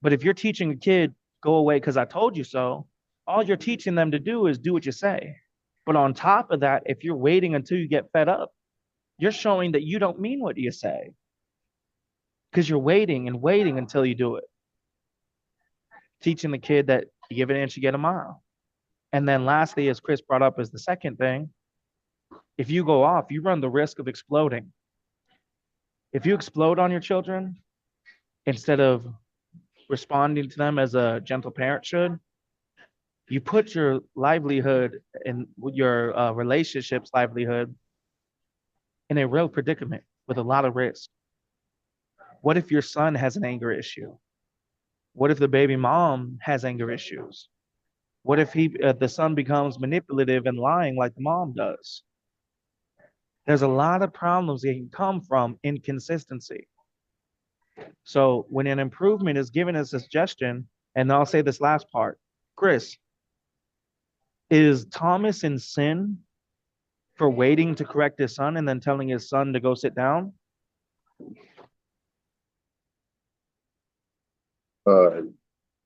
Speaker 2: But if you're teaching a kid, go away because I told you so, all you're teaching them to do is do what you say. But on top of that, if you're waiting until you get fed up, you're showing that you don't mean what you say because you're waiting and waiting until you do it. Teaching the kid that you give an inch, you get a mile. And then lastly, as Chris brought up as the second thing, if you go off, you run the risk of exploding. If you explode on your children, instead of responding to them as a gentle parent should, you put your livelihood and your relationship's livelihood in a real predicament with a lot of risk. What if your son has an anger issue? What if the baby mom has anger issues? What if the son becomes manipulative and lying like the mom does? There's a lot of problems that can come from inconsistency. So when an improvement is given as a suggestion, and I'll say this last part, Chris, is Thomas in sin for waiting to correct his son and then telling his son to go sit down?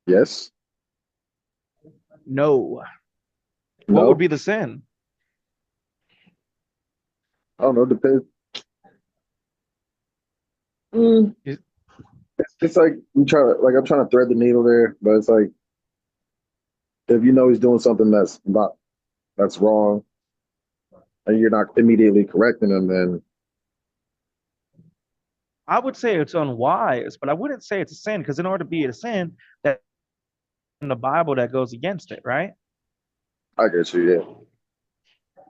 Speaker 3: Yes.
Speaker 2: No. What
Speaker 3: No.
Speaker 2: would be the sin?
Speaker 3: I don't know. Depends. Mm,
Speaker 2: Is-
Speaker 3: it's like I'm trying to thread the needle there, but it's like if you know he's doing something that's wrong, and you're not immediately correcting him, then
Speaker 2: I would say it's unwise, but I wouldn't say it's a sin because in order to be a sin, that in the Bible that goes against it, right?
Speaker 3: I get you. Yeah.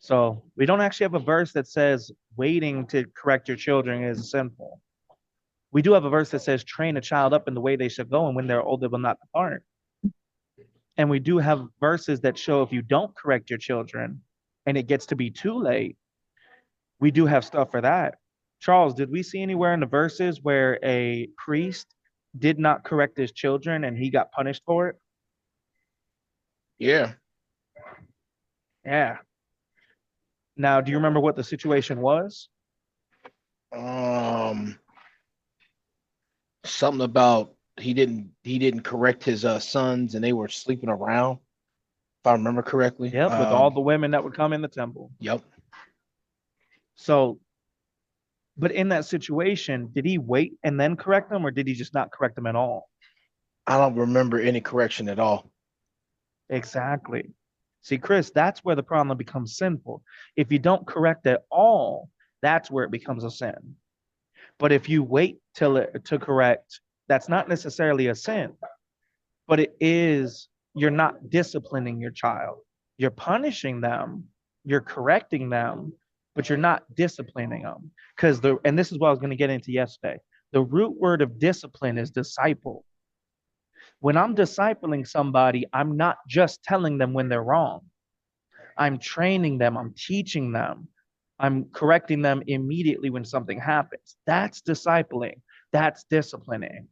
Speaker 2: So we don't actually have a verse that says waiting to correct your children is sinful. We do have a verse that says, train a child up in the way they should go, and when they're old, they will not depart. And we do have verses that show if you don't correct your children and it gets to be too late, we do have stuff for that. Charles, did we see anywhere in the verses where a priest did not correct his children and he got punished for it?
Speaker 1: Yeah.
Speaker 2: Yeah. Now, do you remember what the situation was?
Speaker 1: Something about he didn't correct his sons and they were sleeping around, if I remember correctly.
Speaker 2: Yep, with all the women that would come in the temple.
Speaker 1: Yep.
Speaker 2: So, but in that situation, did he wait and then correct them, or did he just not correct them at all?
Speaker 1: I don't remember any correction at all.
Speaker 2: Exactly. See, Chris, that's where the problem becomes sinful. If you don't correct at all, that's where it becomes a sin. But if you wait to correct, that's not necessarily a sin, but it is, you're not disciplining your child. You're punishing them, you're correcting them, but you're not disciplining them. And this is what I was going to get into yesterday. The root word of discipline is disciple. When I'm discipling somebody, I'm not just telling them when they're wrong. I'm training them, I'm teaching them, I'm correcting them immediately when something happens. That's discipling, that's disciplining.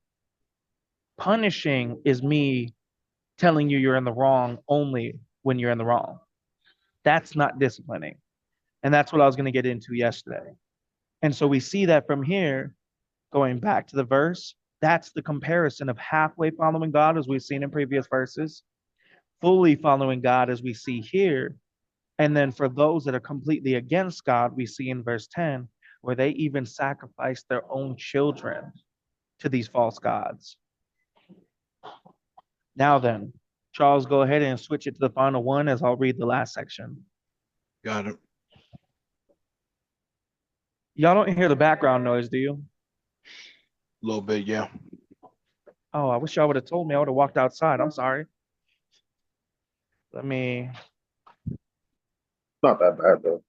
Speaker 2: Punishing is me telling you you're in the wrong only when you're in the wrong. That's not disciplining. And that's what I was going to get into yesterday. And so we see that from here, going back to the verse, that's the comparison of halfway following God, as we've seen in previous verses, fully following God, as we see here. And then for those that are completely against God, we see in verse 10, where they even sacrifice their own children to these false gods. Now then, Charles, go ahead and switch it to the final one as I'll read the last section.
Speaker 1: Got it.
Speaker 2: Y'all don't hear the background noise, do you?
Speaker 1: A little bit, yeah.
Speaker 2: Oh, I wish y'all would have told me. I would have walked outside. I'm sorry. Let me.
Speaker 3: Not that bad though.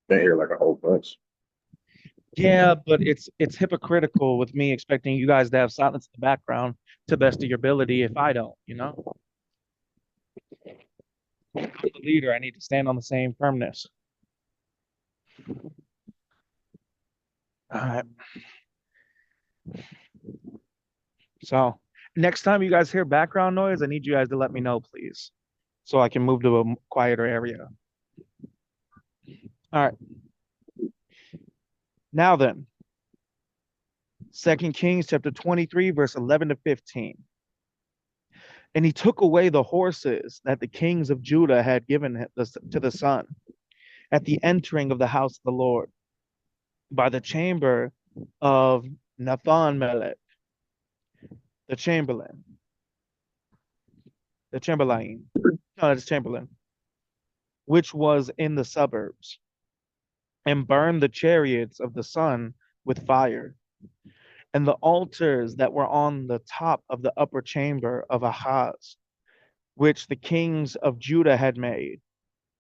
Speaker 3: Can't hear like a whole bunch.
Speaker 2: Yeah, but it's hypocritical with me expecting you guys to have silence in the background to the best of your ability if I don't, you know? I'm the leader. I need to stand on the same firmness. All right. So next time you guys hear background noise, I need you guys to let me know, please, so I can move to a quieter area. All right. Now then, 2 Kings chapter 23, verse 11 to 15. And he took away the horses that the kings of Judah had given to the sun at the entering of the house of the Lord by the chamber of Nathan-melech, the Chamberlain. No, that's Chamberlain, which was in the suburbs, and burned the chariots of the sun with fire, and the altars that were on the top of the upper chamber of Ahaz, which the kings of Judah had made,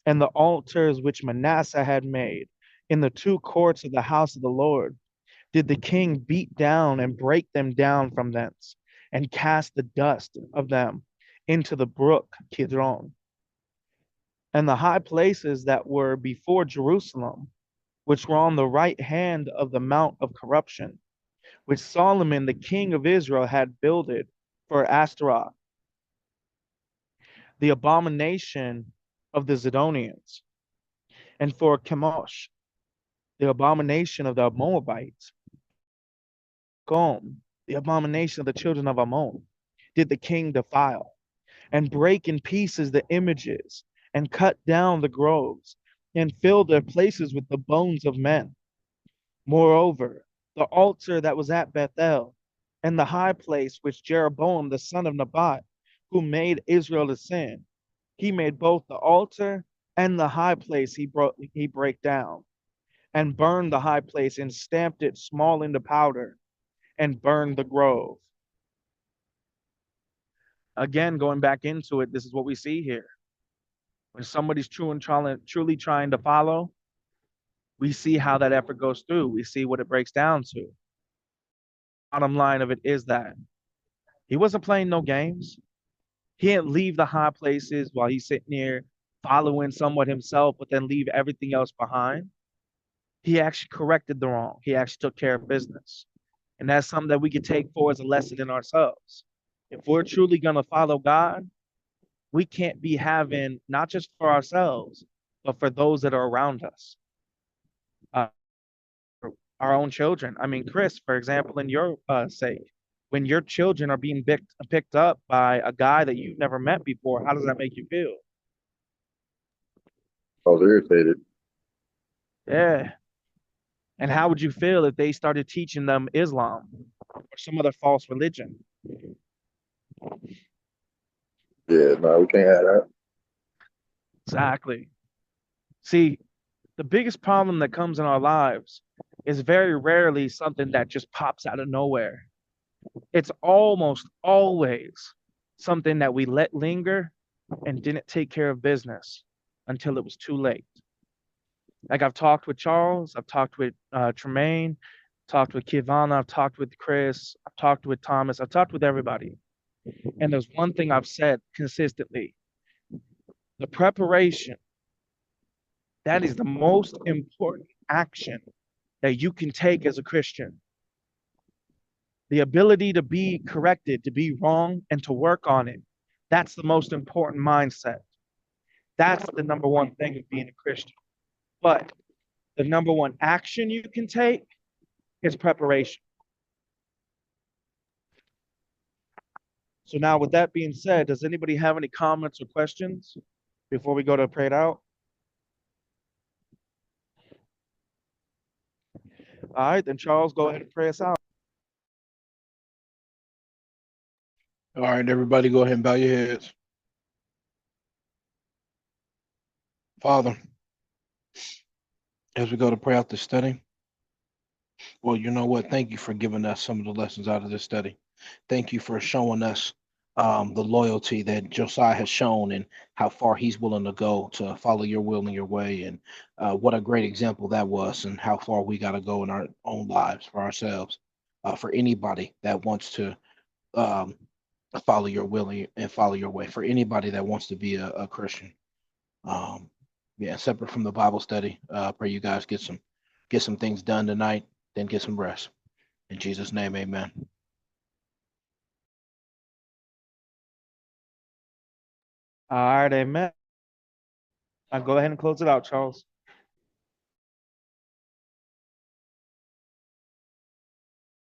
Speaker 2: and the altars which Manasseh had made in the two courts of the house of the Lord, did the king beat down and break them down from thence, and cast the dust of them into the brook Kidron. And the high places that were before Jerusalem, which were on the right hand of the Mount of Corruption, which Solomon the king of Israel had builded for Ashtaroth, the abomination of the Zidonians, and for Chemosh, the abomination of the Moabites, Gom, the abomination of the children of Ammon, did the king defile, and break in pieces the images, and cut down the groves, and fill their places with the bones of men. Moreover, the altar that was at Bethel, and the high place which Jeroboam the son of Nebat, who made Israel to sin, he made both the altar and the high place he brake down, and burned the high place, and stamped it small into powder, and burned the grove. Again, going back into it, this is what we see here. When somebody's truly trying to follow, we see how that effort goes through. We see what it breaks down to. bottom line of it is that he wasn't playing no games. He didn't leave the high places while he's sitting here following somewhat himself, but then leave everything else behind. He actually corrected the wrong. He actually took care of business. And that's something that we can take forward as a lesson in ourselves. If we're truly going to follow God, we can't be having, not just for ourselves, but for those that are around us, uh, our own children. I mean, Chris, for example, in your sake, when your children are being picked up by a guy that you've never met before, how does that make you feel?
Speaker 3: I was irritated.
Speaker 2: Yeah. And how would you feel if they started teaching them Islam or some other false religion?
Speaker 3: Yeah, no, we can't have that.
Speaker 2: Exactly. See, the biggest problem that comes in our lives is very rarely something that just pops out of nowhere. It's almost always something that we let linger and didn't take care of business until it was too late. Like I've talked with Charles, I've talked with Tremaine, talked with Kivana, I've talked with Chris, I've talked with Thomas, I've talked with everybody. And there's one thing I've said consistently: the preparation, that is the most important action that you can take as a Christian. The ability to be corrected, to be wrong, and to work on it. That's the most important mindset. That's the number one thing of being a Christian. But the number one action you can take is preparation. So now with that being said, does anybody have any comments or questions before we go to pray it out? All right, then Charles, go ahead and pray us out.
Speaker 1: All right, everybody, go ahead and bow your heads. Father, as we go to pray out this study, well, you know what? Thank you for giving us some of the lessons out of this study. Thank you for showing us the loyalty that Josiah has shown and how far he's willing to go to follow your will and your way. And what a great example that was, and how far we got to go in our own lives for ourselves, for anybody that wants to um, follow your will and follow your way, for anybody that wants to be a Christian. Yeah, separate from the Bible study. Pray you guys get some things done tonight, then get some rest. In Jesus' name, amen.
Speaker 2: All right, amen. I'll go ahead and close it out, Charles.